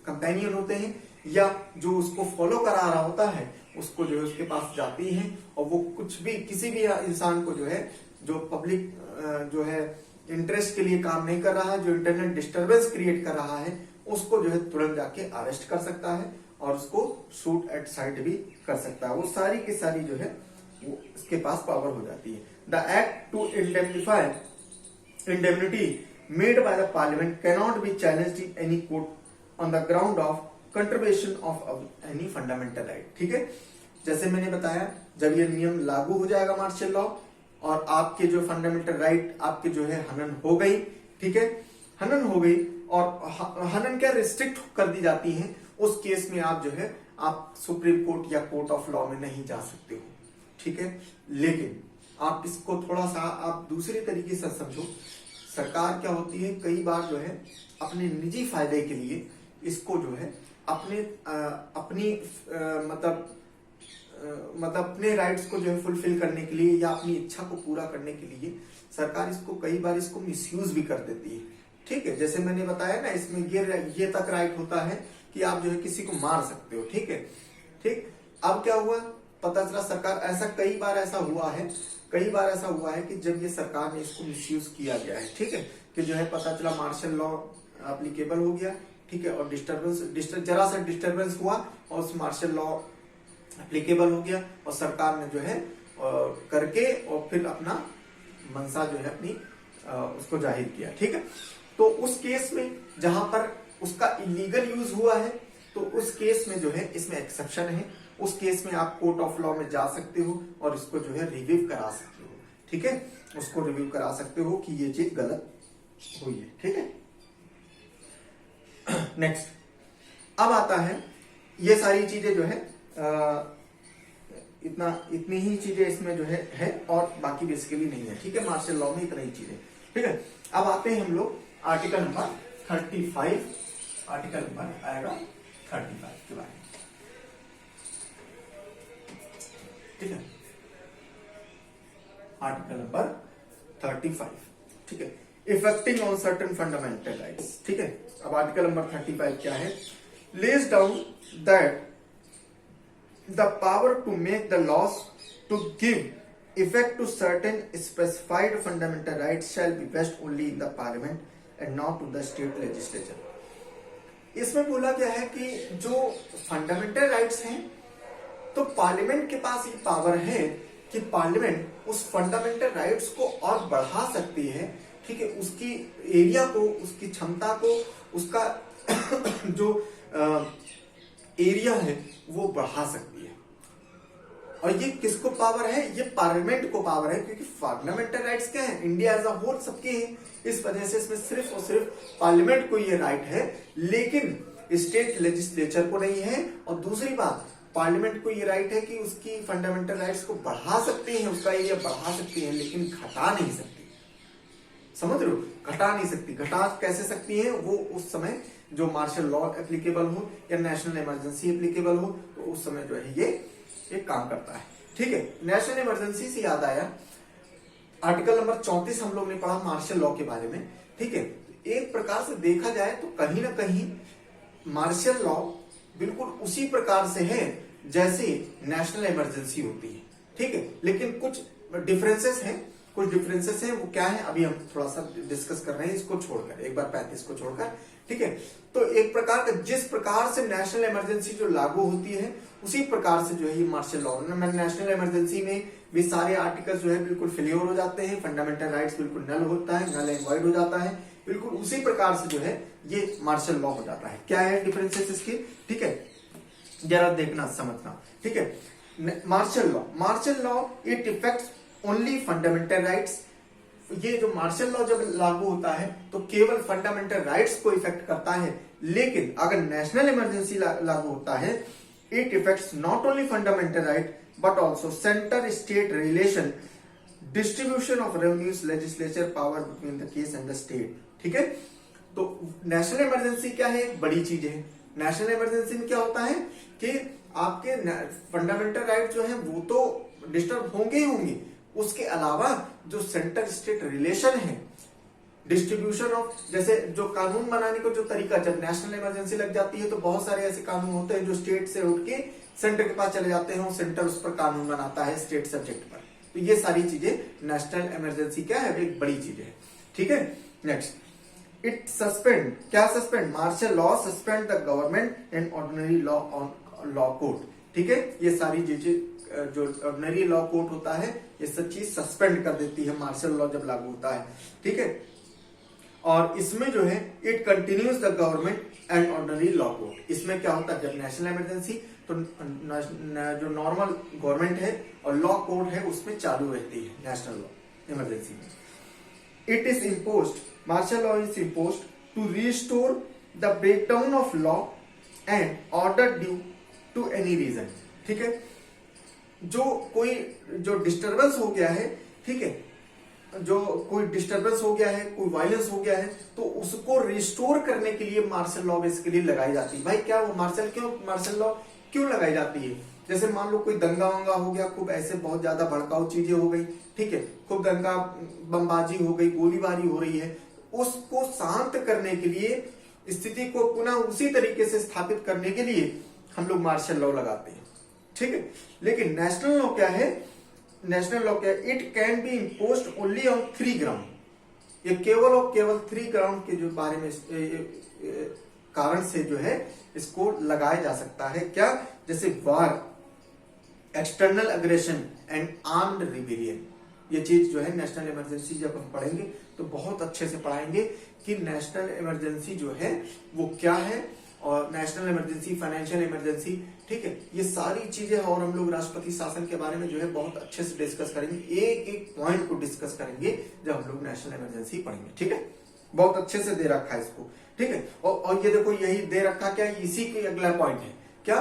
A: कंपेनियन होते हैं या जो उसको फॉलो करा रहा होता है उसको जो है उसके पास जाती है, और वो कुछ भी किसी भी इंसान को जो है जो पब्लिक जो है इंटरेस्ट के लिए काम नहीं कर रहा है, जो इंटरनल डिस्टरबेंस क्रिएट कर रहा है, उसको जो है तुरंत जाके अरेस्ट कर सकता है और उसको शूट एट साइट भी कर सकता है। वो सारी की सारी जो है वो इसके पास पावर हो जाती है। The act to indemnity made by the parliament cannot be challenged in any court on the ground of contravention of any fundamental right, ठीक है। जैसे मैंने बताया जब ये नियम लागू हो जाएगा मार्शल लॉ और आपके जो फंडामेंटल राइट आपके जो है हनन हो गई, ठीक है, हनन हो गई और हनन क्या रिस्ट्रिक्ट कर दी जाती है, उस केस में आप जो है आप सुप्रीम कोर्ट या कोर्ट ऑफ लॉ में नहीं जा सकते हो, ठीक है। लेकिन आप इसको थोड़ा सा आप दूसरे तरीके से समझो। सरकार क्या होती है कई बार जो है अपने निजी फायदे के लिए इसको जो है अपनी मतलब अपने राइट्स को जो है फुलफिल करने के लिए या अपनी इच्छा को पूरा करने के लिए सरकार इसको कई बार इसको मिसयूज भी कर देती है, ठीक है। जैसे मैंने बताया ना इसमें ये तक राइट होता है कि आप जो है किसी को मार सकते हो, ठीक है, ठीक। अब क्या हुआ पता चला सरकार ऐसा कई बार ऐसा हुआ है कि जब ये सरकार ने इसको मिसयूज किया गया है, ठीक है, कि जो है पता चला मार्शल लॉ एप्लीकेबल हो गया, ठीक है, और जरा सा डिस्टर्बेंस हुआ और उस मार्शल लॉ एप्लीकेबल हो गया और सरकार ने जो है करके और फिर अपना मंशा जो है अपनी उसको जाहिर किया, ठीक है। तो उस केस में जहां पर उसका इलीगल यूज हुआ है तो उस केस में जो है इसमें एक्सेप्शन है, उस केस में आप कोर्ट ऑफ लॉ में जा सकते हो और इसको जो है रिव्यू करा सकते हो, ठीक है, उसको रिव्यू करा सकते हो कि ये चीज गलत हुई है, ठीक है। नेक्स्ट अब आता है ये सारी चीजें जो है इतनी ही चीजें इसमें जो है और बाकी बेसिकली नहीं है, ठीक है। मार्शल लॉ में इतनी ही चीजें, ठीक है। अब आते हैं हम लोग आर्टिकल नंबर 35, आर्टिकल नंबर आएगा 35 के बारे में, ठीक है। आर्टिकल नंबर 35, ठीक है, affecting on certain fundamental rights, ठीक है। अब आर्टिकल नंबर 35 क्या है, lays down that the power to make the laws to give effect to certain specified fundamental rights shall be vested only in the parliament and not to the state legislature। इसमें बोला गया है कि जो fundamental rights हैं तो parliament के पास ये पावर है कि पार्लियामेंट उस फंडामेंटल राइट्स को और बढ़ा सकती है, ठीक है, उसकी एरिया को, उसकी क्षमता को, उसका जो एरिया है वो बढ़ा सकती है। और ये किसको पावर है? ये पार्लियामेंट को पावर है, क्योंकि फंडामेंटल राइट्स क्या है? इंडिया एज अ होल सबके हैं, इस वजह से इसमें सिर्फ और सिर्फ पार्लियामेंट को ये राइट है, लेकिन स्टेट लेजिस्लेचर को नहीं है। और दूसरी बात, पार्लियामेंट को ये राइट है कि उसकी फंडामेंटल राइट्स को बढ़ा सकती है, उसका एरिया बढ़ा सकती है, लेकिन घटा नहीं सकती। समझ रहे हो? घटा नहीं सकती। घटा कैसे सकती है? वो उस समय जो मार्शल लॉ एप्लीकेबल हो या नेशनल इमरजेंसी एप्लीकेबल हो, तो उस समय जो है ये काम करता है। ठीक है, नेशनल इमरजेंसी से याद आया, आर्टिकल नंबर 34 हम लोग ने पढ़ा मार्शल लॉ के बारे में। ठीक है, एक प्रकार से देखा जाए तो कहीं ना कहीं मार्शल लॉ बिल्कुल उसी प्रकार से है जैसे नेशनल इमरजेंसी होती है। ठीक है, लेकिन कुछ डिफरेंसेस हैं। वो क्या है अभी हम थोड़ा सा डिस्कस कर रहे हैं, इसको छोड़कर, एक बार 35 को छोड़कर। ठीक है, तो एक प्रकार का जिस प्रकार से नेशनल इमरजेंसी जो लागू होती है, उसी प्रकार से जो है ये मार्शल लॉ, नेशनल इमरजेंसी में भी सारे आर्टिकल्स जो है बिल्कुल फेल्योर हो जाते हैं, फंडामेंटल राइट्स बिल्कुल नल होता है, नल एंड वॉइड हो जाता है। बिल्कुल उसी प्रकार से जो है ये मार्शल लॉ हो जाता है। क्या है डिफरेंसेस इसके? ठीक है, जरा देखना समझना। ठीक है, martial law it affects only fundamental rights. ये जो मार्शल लॉ जब लागू होता है तो केवल फंडामेंटल राइट्स को इफेक्ट करता है, लेकिन अगर नेशनल इमरजेंसी लागू होता है, it effects not only fundamental right but also centre state relation, distribution of revenues, legislature power between the case and the state. ठीक है, तो नेशनल इमरजेंसी क्या है? एक बड़ी चीज है। नेशनल इमरजेंसी में क्या होता है कि आपके फंडामेंटल राइट जो है वो तो डिस्टर्ब होंगे ही होंगे, उसके अलावा जो सेंटर स्टेट रिलेशन है, डिस्ट्रीब्यूशन ऑफ, जैसे जो कानून बनाने को जो तरीका, जब नेशनल इमरजेंसी लग जाती है तो बहुत सारे ऐसे कानून होते हैं जो स्टेट से उठ के सेंटर के पास चले जाते हैं, सेंटर उस पर कानून बनाता है स्टेट सब्जेक्ट पर। तो ये सारी चीजें नेशनल इमरजेंसी क्या है? एक बड़ी चीज है। ठीक है, नेक्स्ट, इट सस्पेंड, क्या suspend? Martial law suspend the government and ordinary law on law court. ठीक है, ये सारी चीजें जो ऑर्डिनरी लॉ कोर्ट होता है, ये सब चीज सस्पेंड कर देती है मार्शल लॉ जब लागू होता है। ठीक है, और इसमें जो है it continues the government and ordinary law court. इसमें क्या होता है? जब नेशनल इमरजेंसी तो जो नॉर्मल गवर्नमेंट है और लॉ कोर्ट है उसमें चालू रहती है नेशनल लॉ इमरजेंसी में। It is imposed, martial law is imposed to restore the breakdown of law and order due to any reason. ठीक है, जो डिस्टर्बेंस हो गया है, ठीक है, जो कोई डिस्टर्बेंस हो गया है, कोई वायलेंस हो गया है, तो उसको रिस्टोर करने के लिए मार्शल लॉ बेसिकली लगाई जाती है। भाई क्या वो मार्शल लॉ क्यों लगाई जाती है? जैसे मान लो कोई दंगा वंगा हो गया, खूब ऐसे बहुत ज्यादा भड़काऊ चीजें हो गई, ठीक है, खूब दंगा बमबाजी हो गई, गोलीबारी हो रही है, उसको शांत करने के लिए, स्थिति को पुनः उसी तरीके से स्थापित करने के लिए हम लोग मार्शल लॉ लगाते हैं। ठीक है, लेकिन नेशनल लॉ क्या है? नेशनल लॉ क्या है? It can be imposed only on 3 ground. ये केवल और केवल 3 ग्राउंड के जो बारे में कारण से जो है इसको लगाया जा सकता है। क्या? जैसे war, external aggression and armed rebellion. ये चीज जो है नेशनल इमरजेंसी जब हम पढ़ेंगे तो बहुत अच्छे से पढ़ाएंगे कि नेशनल इमरजेंसी जो है वो क्या है, और नेशनल इमरजेंसी, फाइनेंशियल इमरजेंसी, ठीक है, ये सारी चीजें। और हम लोग राष्ट्रपति शासन के बारे में जो है बहुत अच्छे से डिस्कस करेंगे, एक एक पॉइंट को डिस्कस करेंगे जब हम लोग नेशनल इमरजेंसी पढ़ेंगे। ठीक है, बहुत अच्छे से दे रखा है इसको। ठीक है, और ये देखो यही दे रखा, क्या इसी के अगला पॉइंट है क्या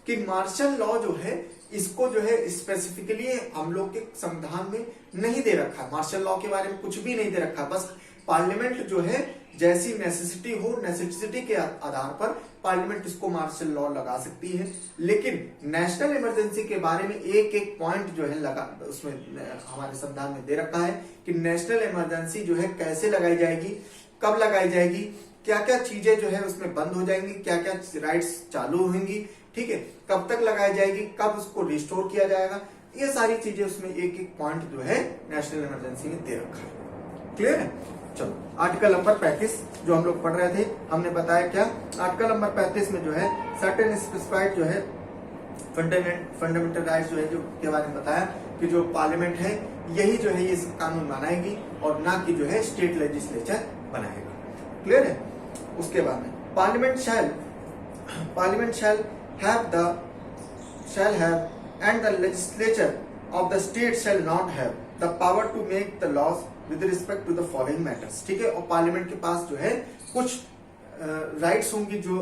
A: कि मार्शल लॉ जो है इसको जो है स्पेसिफिकली हम लोग के संविधान में नहीं दे रखा। मार्शल लॉ के बारे में कुछ भी नहीं दे रखा, बस पार्लियामेंट जो है जैसी नेसेसिटी हो, नेसेसिटी के आधार पर पार्लियामेंट इसको मार्शल लॉ लगा सकती है। लेकिन नेशनल इमरजेंसी के बारे में एक एक पॉइंट जो है लगा, उसमें हमारे संविधान में दे रखा है कि नेशनल इमरजेंसी जो है कैसे लगाई जाएगी, कब लगाई जाएगी, क्या क्या चीजें जो है उसमें बंद हो जाएंगी, क्या क्या राइट्स चालू होंगी, ठीक है, कब तक लगाई जाएगी, कब उसको रिस्टोर किया जाएगा, ये सारी चीजें उसमें एक एक पॉइंट जो है नेशनल इमरजेंसी में दे रखा है। क्लियर है? चलो, आर्टिकल नंबर 35 जो हम लोग पढ़ रहे थे, हमने बताया क्या, आर्टिकल नंबर 35 में जो है सर्टेन स्पेसिफाइड जो है फंडामेंटल राइट्स जो है जो के बारे में बताया कि जो पार्लियामेंट है यही जो है ये कानून बनाएगी और ना कि जो है स्टेट लेजिस्लेचर बनाएगा। क्लियर है? उसके बाद में parliament shall shall have and the legislature of the state shall not have the power to make the laws with respect to the following matters। ठीक है, और पार्लियामेंट के पास जो है कुछ राइट्स होंगी जो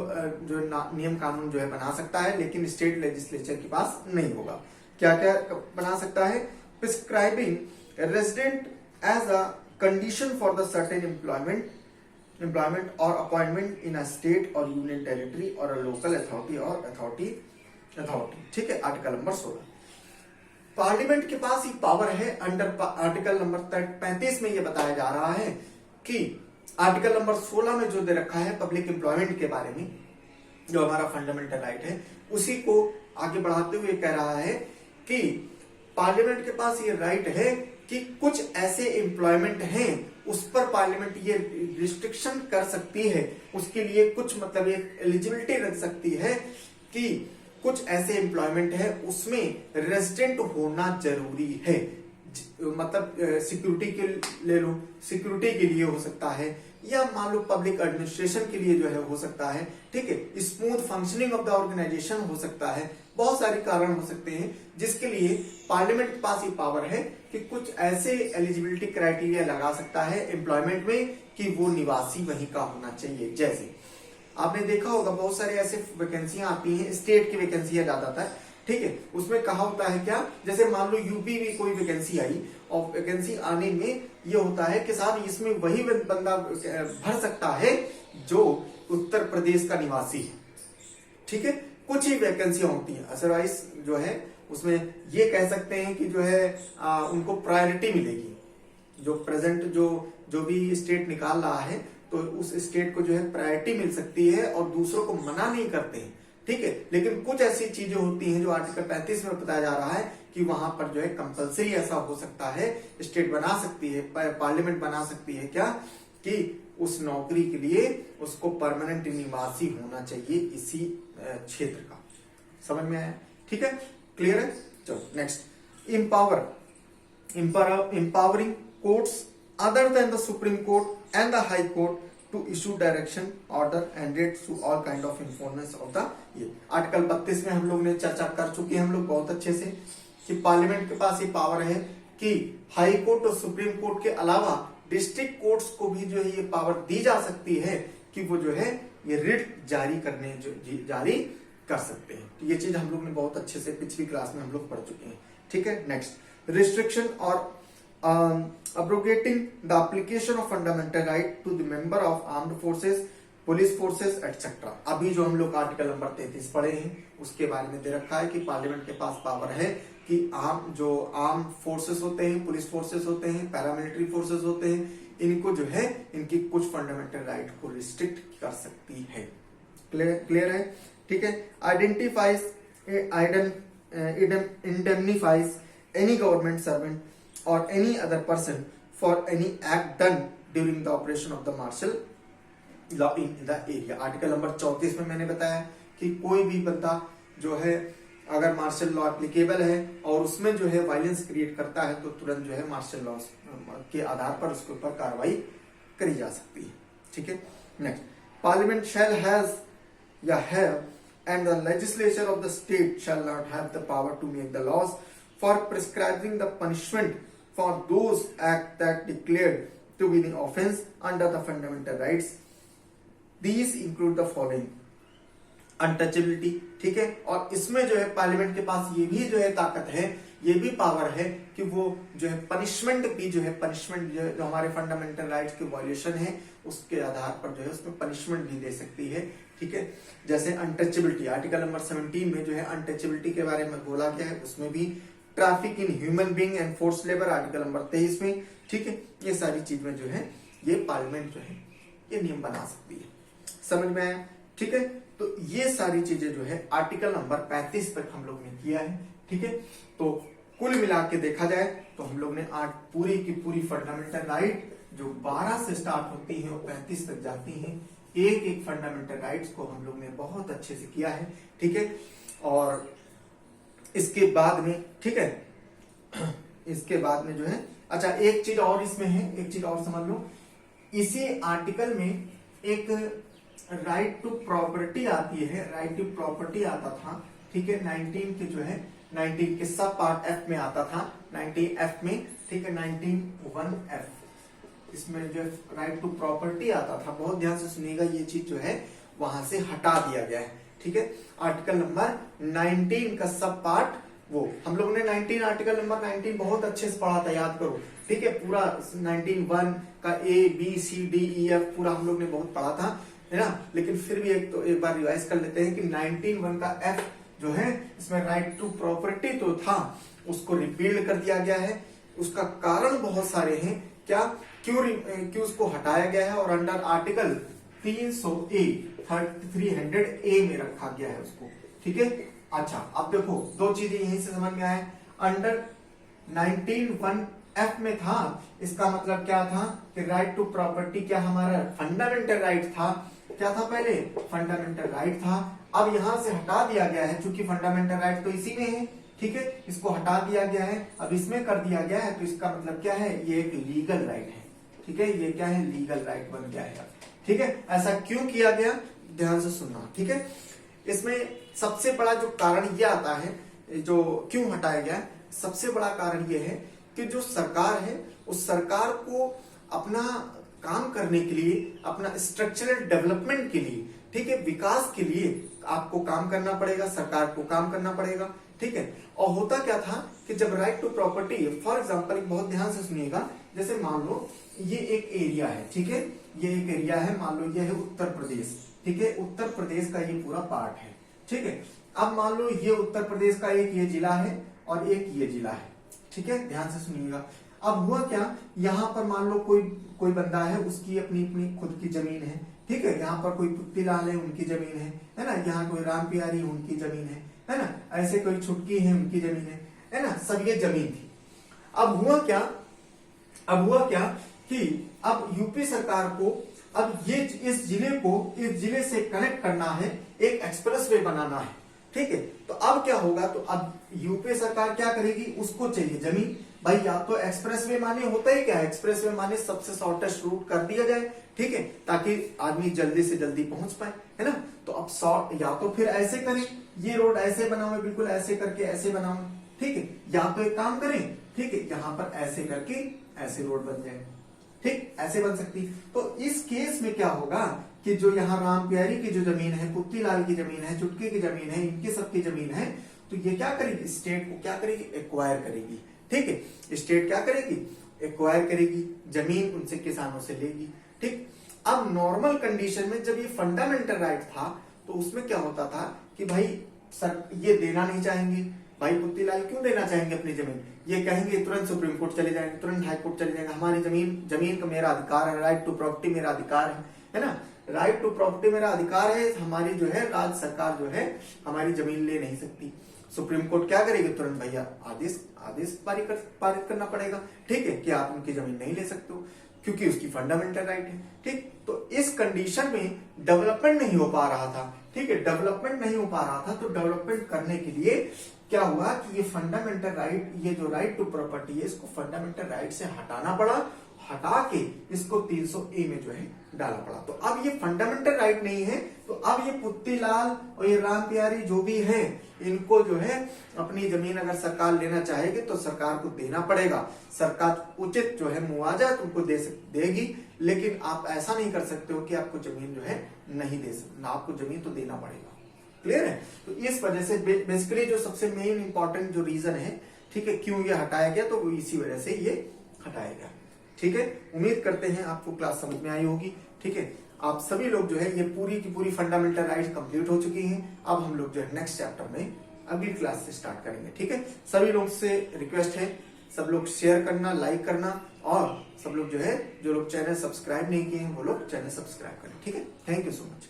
A: नियम कानून जो है बना सकता है, लेकिन स्टेट लेजिस्लेचर के पास नहीं होगा। क्या क्या बना सकता है? Prescribing resident as a condition for the certain employment और अपॉइंटमेंट इन अ स्टेट और यूनियन टेरिटरी और अ लोकल अथॉरिटी और अथॉरिटी। ठीक है, आर्टिकल नंबर 16। पार्लियामेंट के पास ये पावर है अंडर आर्टिकल नंबर 35 में ये बताया जा रहा है कि आर्टिकल नंबर 16 में जो दे रखा है पब्लिक एम्प्लॉयमेंट के बारे में, जो हमारा फंडामेंटल राइट है, उसी को आगे बढ़ाते हुए कह रहा है कि पार्लियामेंट के पास ये राइट है कि कुछ ऐसे एम्प्लॉयमेंट हैं उस पर पार्लियामेंट ये रिस्ट्रिक्शन कर सकती है, उसके लिए कुछ मतलब एक एलिजिबिलिटी रख सकती है कि कुछ ऐसे एम्प्लॉयमेंट है उसमें रेजिडेंट होना जरूरी है। मतलब सिक्योरिटी के ले लो, सिक्योरिटी के लिए हो सकता है, या मान लो पब्लिक एडमिनिस्ट्रेशन के लिए जो है हो सकता है। ठीक है, smooth functioning of the organisation हो सकता है, बहुत सारे कारण हो सकते हैं जिसके लिए पार्लियामेंट के पास ये पावर है कि कुछ ऐसे एलिजिबिलिटी क्राइटेरिया लगा सकता है एम्प्लॉयमेंट में कि वो निवासी वहीं का होना चाहिए। जैसे आपने देखा होगा बहुत सारे ऐसे वैकेंसियां आती हैं, स्टेट की वैकेंसियां ज्यादातर, ठीक है, उसमें कहा होता है क्या, जैसे मान लो यूपी में कोई वैकेंसी आई और वैकेंसी आने में ये होता है कि साहब इसमें वही बंदा भर सकता है जो उत्तर प्रदेश का निवासी है। ठीक है, कुछ ही वैकेंसियां होती हैं, अदरवाइज जो है उसमें ये कह सकते हैं कि जो है उनको प्रायोरिटी मिलेगी। जो प्रेजेंट जो भी स्टेट निकाल रहा है तो उस स्टेट को जो है प्रायोरिटी मिल सकती है और दूसरों को मना नहीं करते हैं। ठीक है, लेकिन कुछ ऐसी चीजें होती हैं जो आर्टिकल 35 में बताया जा रहा है कि वहां पर जो है कंपलसरी ऐसा हो सकता है, स्टेट बना सकती है, पार्लियामेंट बना सकती है क्या, कि उस नौकरी के लिए उसको परमानेंट निवासी होना चाहिए इसी क्षेत्र का। समझ में आया? ठीक है, क्लियर है? चलो next, empowering courts other than the Supreme Court and the High Court to issue direction, order and rates to all kind of enforcement of the ये आर्टिकल 32 में हम लोग ने चर्चा कर चुके हैं हम लोग बहुत अच्छे से कि पार्लियामेंट के पास ये पावर है कि हाई कोर्ट और सुप्रीम कोर्ट के अलावा डिस्ट्रिक्ट कोर्ट्स को भी जो है ये पावर दी जा सकती है कि वो जो है ये रिट जारी जारी कर सकते हैं। तो ये चीज हम लोग ने बहुत अच्छे से पिछली क्लास में हम लोग पढ़ चुके हैं। ठीक है, नेक्स्ट, रिस्ट्रिक्शन और abrogating the application of fundamental right to the member of armed forces, police forces etcetera. अभी जो हम लोग आर्टिकल नंबर 33 पढ़े हैं उसके बारे में दे रखा है कि पार्लियामेंट के पास पावर है कि आर्म फोर्सेस होते हैं, पुलिस फोर्सेस होते हैं, पैरामिलिट्री फोर्सेस होते हैं, इनको जो है इनकी कुछ फंडामेंटल राइट को रिस्ट्रिक्ट कर सकती है। क्लियर है? ठीक है, identifies indemnifies any government servant or any other person for any act done during the operation of the martial law in the area। Article number 34 में मैंने बताया कि कोई भी बंदा जो है अगर मार्शल लॉ एप्लीकेबल है और उसमें जो है वायलेंस क्रिएट करता है तो तुरंत जो है मार्शल लॉ के आधार पर उसके ऊपर कार्रवाई करी जा सकती है। ठीक है, नेक्स्ट, पार्लियामेंट शैल हैज या have and the legislature of the state shall not have the power to make the laws for prescribing the punishment for those acts that declared to be the offense under the fundamental rights। These include the following: untouchability. ठीक है, और इसमें जो है parliament के पास ये भी जो है ताकत है, ये भी पावर है कि वो जो है पनिशमेंट भी जो है पनिशमेंट जो हमारे फंडामेंटल राइट्स के वायलेशन है उसके आधार पर जो है उसमें पनिशमेंट भी दे सकती है। ठीक है, जैसे अनटचेबिलिटी, आर्टिकल नंबर 17 में जो है अनटचेबिलिटी के बारे में बोला गया है, उसमें भी traffic in human being and force labour article number 23 में। ठीक है, ये सारी चीज में जो है ये पार्लियामेंट जो है ये नियम बना सकती है। समझ में आया? ठीक है, तो ये सारी चीजें जो है आर्टिकल नंबर 35 तक हम लोग ने किया है। ठीक है, तो कुल मिला के देखा जाए तो हम लोग ने आज पूरी की पूरी फंडामेंटल राइट जो 12 से स्टार्ट होती है और 35 तक जाती है, एक एक फंडामेंटल राइट्स को हम लोग ने बहुत अच्छे से किया है। ठीक है, और इसके बाद में, ठीक है, इसके बाद में जो है, अच्छा एक चीज और इसमें है, एक चीज और समझ लो, इसी आर्टिकल में एक राइट टू प्रॉपर्टी आती है, राइट टू प्रॉपर्टी आता था, ठीक है, 19 के जो है 19 के सब पार्ट एफ में आता था, 19 एफ में, ठीक है, 19(1) एफ, इसमें जो राइट टू प्रॉपर्टी आता था, बहुत ध्यान से सुनिएगा, ये चीज जो है वहां से हटा दिया गया है, ठीक है। आर्टिकल नंबर 19 का सब पार्ट, वो हम लोगों ने 19 आर्टिकल नंबर 19 बहुत अच्छे से पढ़ा था, याद करो, ठीक है, पूरा 19(1) का A B C D E F पूरा हम लोग ने बहुत पढ़ा था, है ना। लेकिन फिर भी एक बार रिवाइज कर लेते हैं कि 19(1) का एफ जो है, इसमें राइट टू प्रॉपर्टी तो था, उसको रिपील्ड कर दिया गया है। उसका कारण बहुत सारे हैं, क्या, क्यों उसको हटाया गया है, और अंडर आर्टिकल 300A में रखा गया है उसको, ठीक है। अच्छा, अब देखो दो चीजें यहीं से समझ में आए। अंडर 19(1) एफ में था, इसका मतलब क्या था कि राइट टू प्रॉपर्टी क्या हमारा फंडामेंटल राइट था, क्या था पहले, फंडामेंटल राइट था। अब यहां से हटा दिया गया है, चूंकि फंडामेंटल राइट तो इसी में है, ठीक है, इसको हटा दिया गया है, अब इसमें कर दिया गया है, तो इसका मतलब क्या है, ये एक लीगल राइट है, ठीक है, ये क्या है, लीगल राइट बन गया है, ठीक है। ऐसा क्यों किया गया, ध्यान से सुनना, ठीक है। इसमें सबसे बड़ा जो कारण ये आता है, जो क्यों हटाया गया, सबसे बड़ा कारण ये है कि जो सरकार है, उस सरकार को अपना काम करने के लिए, अपना स्ट्रक्चरल डेवलपमेंट के लिए, ठीक है, विकास के लिए आपको काम करना पड़ेगा, सरकार को काम करना पड़ेगा, ठीक है। और होता क्या था कि जब right to property, for example बहुत ध्यान से सुनिएगा, जैसे मान लो ये एक एरिया है, ठीक है, ये एक एरिया है, मान लो ये है उत्तर प्रदेश, ठीक है, उत्तर प्रदेश का ये पूरा पार्ट है, ठीक है। अब मान लो ये उत्तर प्रदेश का एक ये जिला है और एक ये जिला है, ठीक है, ध्यान से सुनिएगा। अब हुआ क्या, यहाँ पर मान लो कोई बंदा है, उसकी अपनी अपनी खुद की जमीन है, ठीक है, यहाँ पर कोई पुत्तीलाल है, उनकी जमीन है ना, यहाँ कोई राम प्यारी उनकी जमीन है ना, ऐसे कोई छुटकी है, उनकी जमीन है ना, सब ये जमीन थी। अब हुआ क्या कि अब यूपी सरकार को अब ये इस जिले से कनेक्ट करना है, एक एक्सप्रेसवे बनाना है, ठीक है। तो अब क्या होगा, तो अब यूपी सरकार क्या करेगी, उसको चाहिए जमीन, भाई या तो एक्सप्रेसवे माने होता है क्या, एक्सप्रेसवे माने सबसे शॉर्टेस्ट रूट कर दिया जाए, ठीक है, ताकि आदमी जल्दी से जल्दी पहुंच पाए, है ना। तो अब शॉर्ट या तो फिर ऐसे करें, ये रोड ऐसे बनाओ, बिल्कुल ऐसे करके ऐसे बनाओ, ठीक है, या तो एक काम करें, ठीक है, यहाँ पर ऐसे करके ऐसे रोड बन जाए, ठीक, ऐसे बन सकती। तो इस केस में क्या होगा कि जो यहाँ राम प्यारी की जो जमीन है, पुत्तीलाल की जमीन है, चुटकी की जमीन है, इनकी सबकी जमीन है, तो ये क्या करेगी, स्टेट को क्या करेगी, एक्वायर करेगी, ठीक है, स्टेट क्या करेगी, एक्वायर करेगी, जमीन उनसे किसानों से लेगी, ठीक। अब नॉर्मल कंडीशन में जब ये फंडामेंटल राइट था, तो उसमें क्या होता था कि भाई सर ये देना नहीं चाहेंगे, भाई पुत्तीलाल क्यों देना चाहेंगे अपनी जमीन, ये कहेंगे तुरंत सुप्रीम कोर्ट चले जाएंगे, तुरंत हाई कोर्ट चले जाएंगे, हमारी जमीन का मेरा अधिकार है, राइट टू प्रॉपर्टी मेरा अधिकार है ना, राइट टू प्रॉपर्टी मेरा अधिकार है, हमारी जो है राज्य सरकार जो है हमारी जमीन ले नहीं सकती। सुप्रीम कोर्ट क्या करेगी, तुरंत भैया आदेश पारित करना पड़ेगा, ठीक है, कि आप उनकी जमीन नहीं ले सकते हो, क्योंकि उसकी फंडामेंटल राइट है, ठीक। तो इस कंडीशन में डेवलपमेंट नहीं हो पा रहा था, ठीक है, डेवलपमेंट नहीं हो पा रहा था, तो डेवलपमेंट करने के लिए क्या हुआ कि ये फंडामेंटल राइट, ये जो राइट टू प्रॉपर्टी है, इसको फंडामेंटल राइट से हटाना पड़ा, हटा के इसको 300A में जो है डाला पड़ा। तो अब ये फंडामेंटल राइट नहीं है, तो अब ये पुत्तीलाल और ये राम प्यारी जो भी है, इनको जो है अपनी जमीन अगर सरकार लेना चाहेगी तो सरकार को देना पड़ेगा, सरकार उचित जो है मुआवजा तुमको देगी, लेकिन आप ऐसा नहीं कर सकते हो कि आपको जमीन जो है नहीं दे सकते, आपको जमीन तो देना पड़ेगा, क्लियर है। तो इस वजह से बेसिकली जो सबसे मेन इंपॉर्टेंट जो रीजन है, ठीक है, क्यों ये हटाया गया, तो इसी वजह से ये हटाया गया, ठीक है। उम्मीद करते हैं आपको क्लास समझ में आई होगी, ठीक है। आप सभी लोग जो है ये पूरी की पूरी फंडामेंटल राइट्स कंप्लीट हो चुकी हैं। अब हम लोग जो है नेक्स्ट चैप्टर में अगली क्लास से स्टार्ट करेंगे, ठीक है। सभी लोग से रिक्वेस्ट है, सब लोग शेयर करना, लाइक करना, और सब लोग जो है, जो लोग चैनल सब्सक्राइब नहीं किए हैं वो लोग चैनल सब्सक्राइब करें, ठीक है। Thank you so much.